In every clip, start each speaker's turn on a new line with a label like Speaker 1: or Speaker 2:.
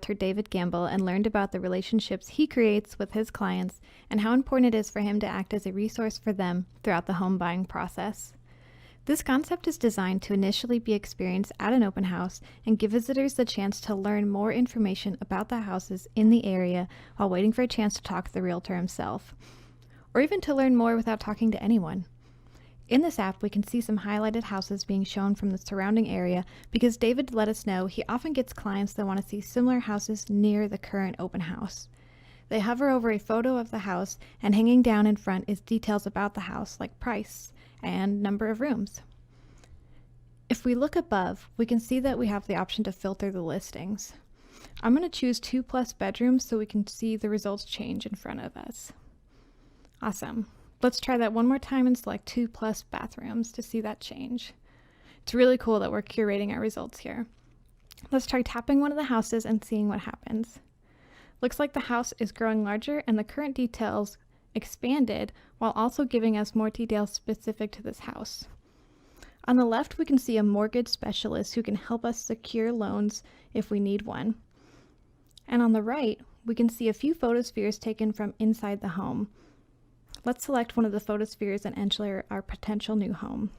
Speaker 1: realtor David Gamble and learned about the relationships he creates with his clients and how important it is for him to act as a resource for them throughout the home buying process. This concept is designed to initially be experienced at an open house and give visitors the chance to learn more information about the houses in the area while waiting for a chance to talk to the realtor himself, or even to learn more without talking to anyone. In this app, we can see some highlighted houses being shown from the surrounding area because David let us know he often gets clients that want to see similar houses near the current open house. They hover over a photo of the house, and hanging down in front is details about the house like price and number of rooms. If we look above, we can see that we have the option to filter the listings. I'm going to choose 2+ bedrooms so we can see the results change in front of us. Awesome. Let's try that one more time and select 2+ bathrooms to see that change. It's really cool that we're curating our results here. Let's try tapping one of the houses and seeing what happens. Looks like the house is growing larger and the current details expanded while also giving us more details specific to this house. On the left, we can see a mortgage specialist who can help us secure loans if we need one. And on the right, we can see a few photospheres taken from inside the home. Let's select one of the photospheres and enter our potential new home.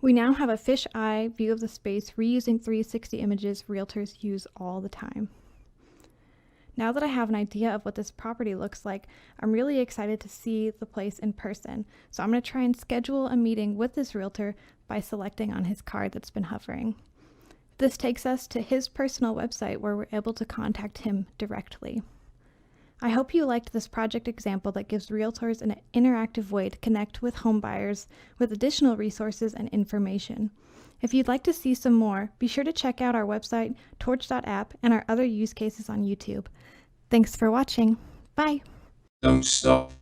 Speaker 1: We now have a fisheye view of the space reusing 360 images realtors use all the time. Now that I have an idea of what this property looks like, I'm really excited to see the place in person. So I'm going to try and schedule a meeting with this realtor by selecting on his card that's been hovering. This takes us to his personal website where we're able to contact him directly. I hope you liked this project example that gives realtors an interactive way to connect with home buyers with additional resources and information. If you'd like to see some more, be sure to check out our website, torch.app, and our other use cases on YouTube. Thanks for watching. Bye.
Speaker 2: Don't stop.